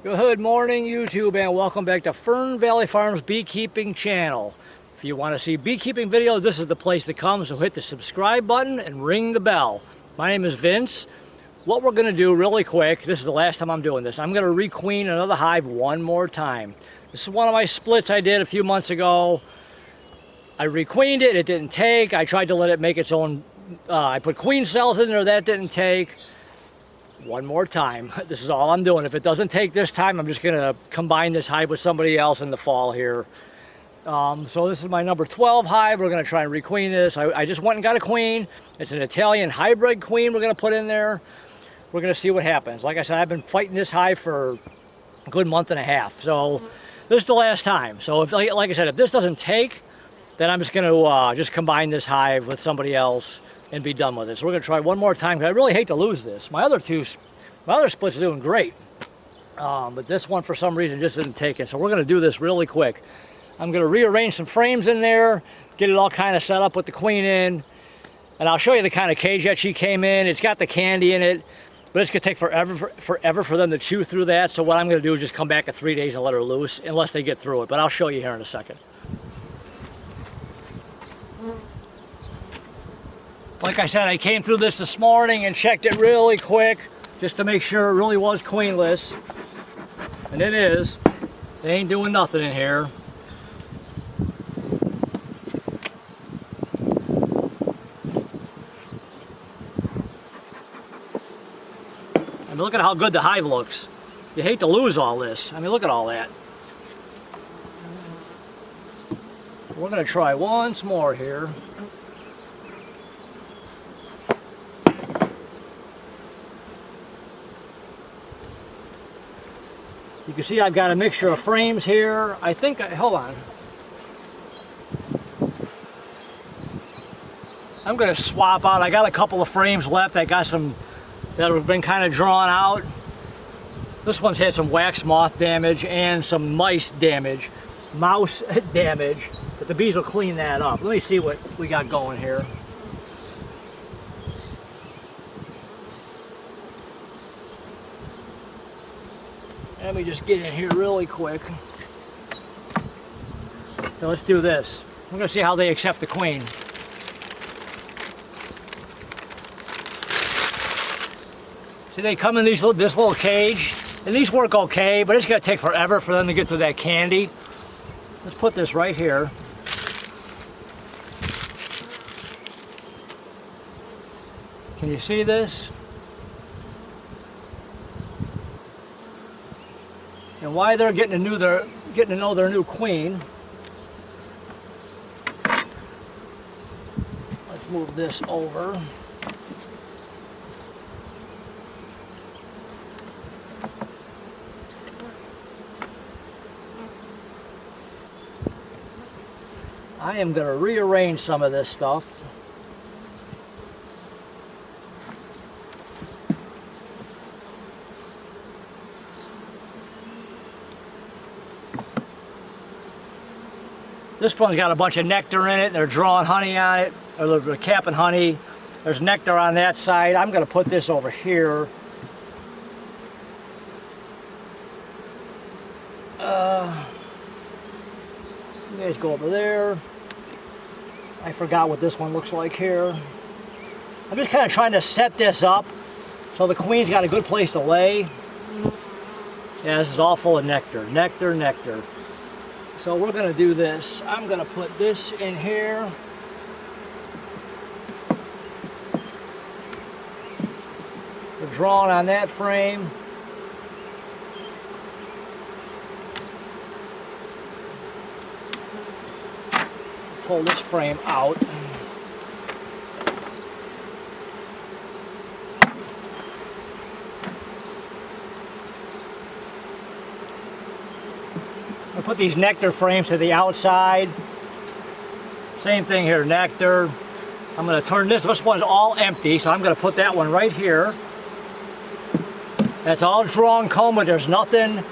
Good morning, YouTube, and welcome back to Fernvalley Farms Beekeeping channel. If you want to see beekeeping videos, this is the place to come, so hit the subscribe button and ring the bell. My name is Vince. What we're going to do really quick, this is the last time I'm doing this, I'm going to requeen another hive one more time. This is one of my splits I did a few months ago. I requeened it, it didn't take. I tried to let it make its own, I put queen cells in there, that didn't take. One more time. This is all I'm doing. If it doesn't take this time, I'm just going to combine this hive with somebody else in the fall here. So this is my number 12 hive. We're going to try and requeen this. I just went and got a queen. It's an Italian hybrid queen we're going to put in there. We're going to see what happens. Like I said, I've been fighting this hive for a good month and a half. So this is the last time. So if, like I said, if this doesn't take, then I'm just going to just combine this hive with somebody else and be done with it. So we're going to try one more time because I really hate to lose this. My other splits are doing great, but this one for some reason just didn't take it. So we're going to do this really quick. I'm going to rearrange some frames in there, get it all kind of set up with the queen in, and I'll show you the kind of cage that she came in. It's got the candy in it, but it's going to take forever for them to chew through that. So what I'm going to do is just come back in 3 days and let her loose, unless they get through it. But I'll show you here in a second. Like I said, I came through this morning and checked it really quick just to make sure it really was queenless. And it is. They ain't doing nothing in here. I mean, look at how good the hive looks. You hate to lose all this. I mean, look at all that. We're going to try once more here. You can see I've got a mixture of frames here. I think, hold on. I'm going to swap out. I got a couple of frames left. I got some that have been kind of drawn out. This one's had some wax moth damage and some mouse damage, but the bees will clean that up. Let me see what we got going here. Let me just get in here really quick. So let's do this. We're going to see how they accept the queen. See, they come in this little cage, and these work okay, but it's going to take forever for them to get to that candy. Let's put this right here. Can you see this? And why they're getting to know their new queen. Let's move this over. I am going to rearrange some of this stuff. This one's got a bunch of nectar in it. They're drawing honey on it, or they're capping honey. There's nectar on that side. I'm going to put this over here. You guys go over there. I forgot what this one looks like here. I'm just kind of trying to set this up so the queen's got a good place to lay. Yeah, this is all full of nectar. Nectar, nectar. So we're going to do this. I'm going to put this in here. We're drawing on that frame. Pull this frame out. I put these nectar frames to the outside. Same thing here, nectar. I'm going to turn this one's all empty, so I'm going to put that one right here. That's all drawn comb, but there's nothing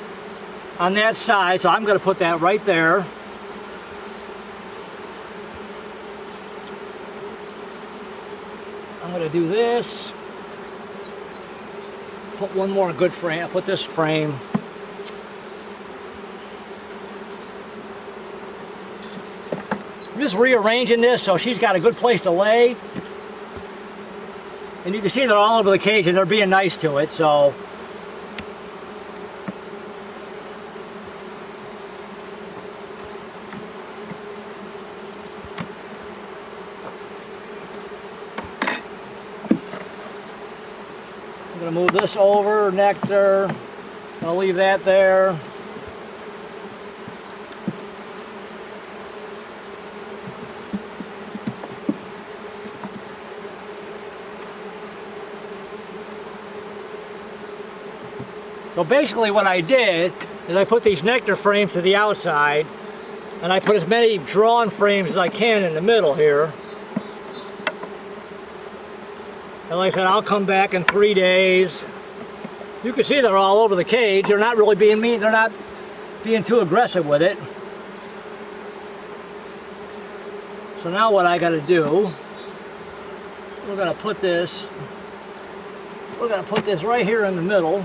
on that side, so I'm going to put that right there. I'm going to do this. Put one more good frame. I'll put this frame just rearranging this so she's got a good place to lay. And you can see they're all over the cage and they're being nice to it, so. I'm gonna move this over, nectar. I'll leave that there. So basically what I did is I put these nectar frames to the outside and I put as many drawn frames as I can in the middle here. And like I said, I'll come back in 3 days. You can see they're all over the cage. They're not really being mean. They're not being too aggressive with it. So now what I got to do, we're going to put this right here in the middle.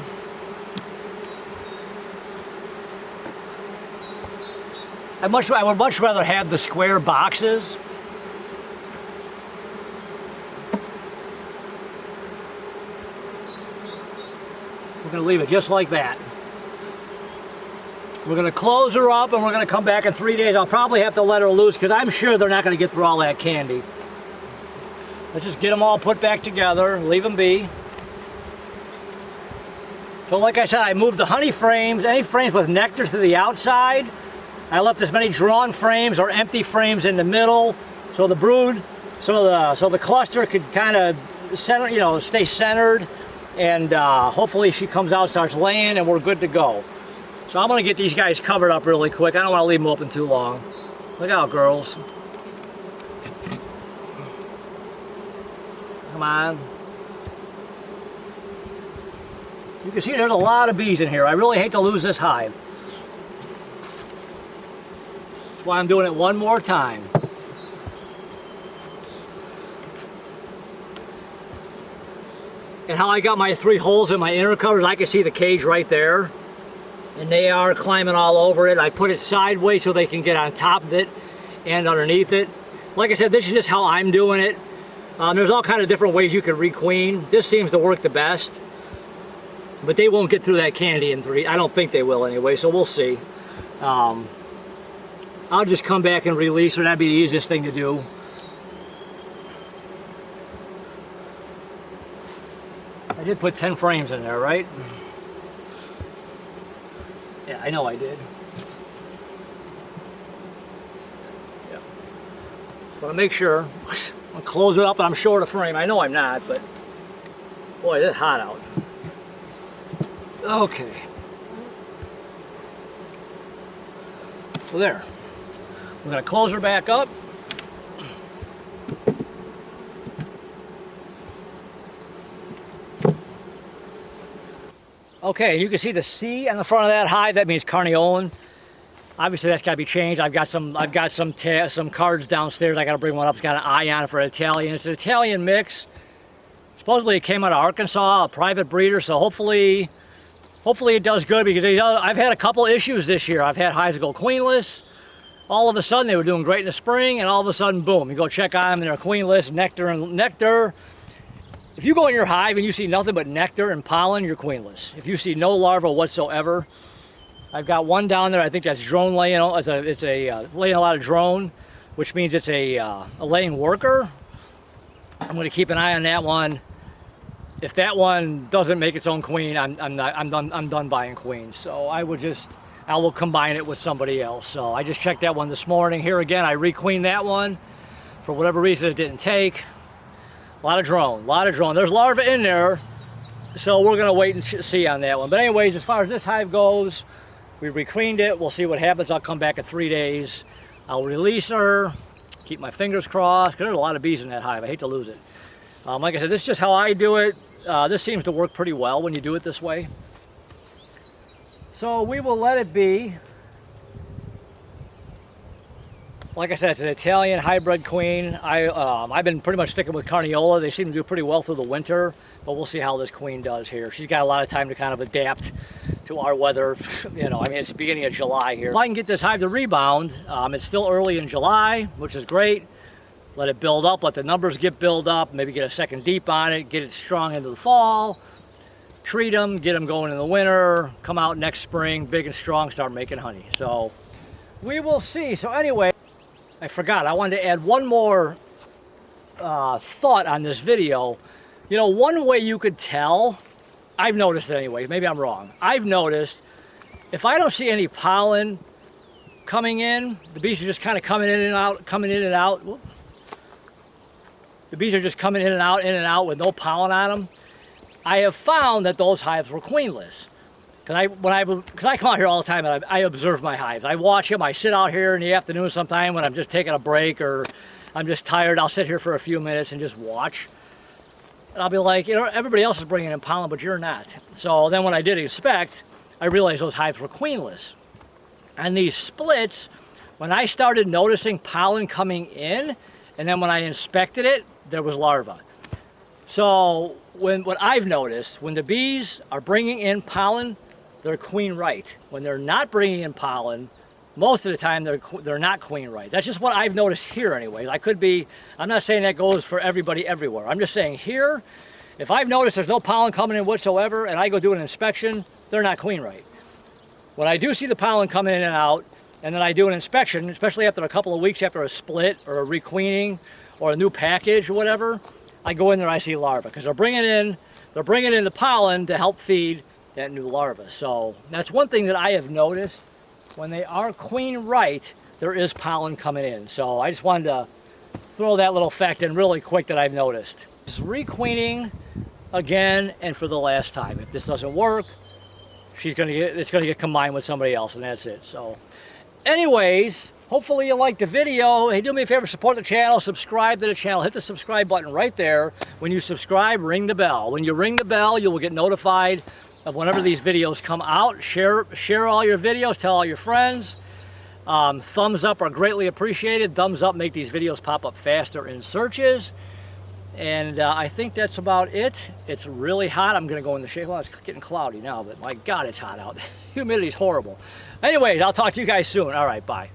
I would much rather have the square boxes. We're going to leave it just like that. We're going to close her up and we're going to come back in 3 days. I'll probably have to let her loose because I'm sure they're not going to get through all that candy. Let's just get them all put back together and leave them be. So like I said, I moved the honey frames, any frames with nectar to the outside. I left as many drawn frames or empty frames in the middle, so the brood, so the cluster could kind of center, you know, stay centered, and hopefully she comes out, starts laying, and we're good to go. So I'm gonna get these guys covered up really quick. I don't want to leave them open too long. Look out, girls. Come on. You can see there's a lot of bees in here. I really hate to lose this hive. That's why I'm doing it one more time. And how I got my 3 holes in my inner covers, I can see the cage right there. And they are climbing all over it. I put it sideways so they can get on top of it and underneath it. Like I said, this is just how I'm doing it. There's all kind of different ways you can requeen. This seems to work the best. But they won't get through that candy in 3. I don't think they will anyway, so we'll see. I'll just come back and release her. That'd be the easiest thing to do. I did put 10 frames in there, right? Yeah, I know I did. Yeah. Want to make sure. I'll close it up and I'm short a frame. I know I'm not, but boy, it's hot out. Okay. So there. We're going to close her back up. Okay, and you can see the C on the front of that hive. That means carniolan. Obviously, that's got to be changed. I've got some cards downstairs. I got to bring one up. It's got an eye on it for Italian. It's an Italian mix. Supposedly, it came out of Arkansas, a private breeder. So hopefully it does good because I've had a couple issues this year. I've had hives go queenless. All of a sudden, they were doing great in the spring, and all of a sudden, boom! You go check on them, and they're queenless, nectar. If you go in your hive and you see nothing but nectar and pollen, you're queenless. If you see no larva whatsoever, I've got one down there. I think that's drone laying. It's laying a lot of drone, which means it's a laying worker. I'm going to keep an eye on that one. If that one doesn't make its own queen, I'm done buying queens. So I will combine it with somebody else. So I just checked that one this morning. Here again, I requeened that one. For whatever reason, it didn't take. A lot of drone. There's larvae in there, so we're gonna wait and see on that one. But anyways, as far as this hive goes, we requeened it. We'll see what happens. I'll come back in 3 days. I'll release her. Keep my fingers crossed, because there's a lot of bees in that hive. I hate to lose it. Like I said, this is just how I do it. This seems to work pretty well when you do it this way. So we will let it be. Like I said, it's an Italian hybrid queen. I've been pretty much sticking with Carniola. They seem to do pretty well through the winter, but we'll see how this queen does here. She's got a lot of time to kind of adapt to our weather. You know, I mean, it's the beginning of July here. If I can get this hive to rebound, it's still early in July, which is great. Let it build up, let the numbers get built up, maybe get a second deep on it, get it strong into the fall, treat them, get them going in the winter, come out next spring, big and strong, start making honey. So we will see. So anyway, I forgot, I wanted to add one more thought on this video. You know, one way you could tell, I've noticed it anyway, maybe I'm wrong. I've noticed if I don't see any pollen coming in, the bees are just kind of coming in and out, coming in and out. Whoop. The bees are just coming in and out with no pollen on them. I have found that those hives were queenless. Because I come out here all the time and I observe my hives. I watch them, I sit out here in the afternoon sometime when I'm just taking a break or I'm just tired. I'll sit here for a few minutes and just watch. And I'll be like, you know, everybody else is bringing in pollen, but you're not. So then when I did inspect, I realized those hives were queenless. And these splits, when I started noticing pollen coming in, and then when I inspected it, there was larvae. So what I've noticed, when the bees are bringing in pollen, they're queen right. When they're not bringing in pollen, most of the time they're not queen right. That's just what I've noticed here anyway. I'm not saying that goes for everybody everywhere. I'm just saying here, if I've noticed there's no pollen coming in whatsoever and I go do an inspection, they're not queen right. When I do see the pollen coming in and out, and then I do an inspection, especially after a couple of weeks after a split or a requeening or a new package or whatever, I go in there and I see larvae because they're bringing in the pollen to help feed that new larva. So that's one thing that I have noticed. When they are queen right, there is pollen coming in. So I just wanted to throw that little fact in really quick that I've noticed. It's requeening again and for the last time. If this doesn't work, it's gonna get combined with somebody else, and that's it. So anyways, hopefully you liked the video. Hey, do me a favor, support the channel, subscribe to the channel, hit the subscribe button right there. When you subscribe, ring the bell. When you ring the bell, you will get notified of whenever these videos come out. Share all your videos, tell all your friends. Thumbs up are greatly appreciated. Thumbs up make these videos pop up faster in searches. And I think that's about it. It's really hot. I'm gonna go in the shade. Well, it's getting cloudy now, but my God, it's hot out. Humidity's horrible. Anyways, I'll talk to you guys soon. All right, bye.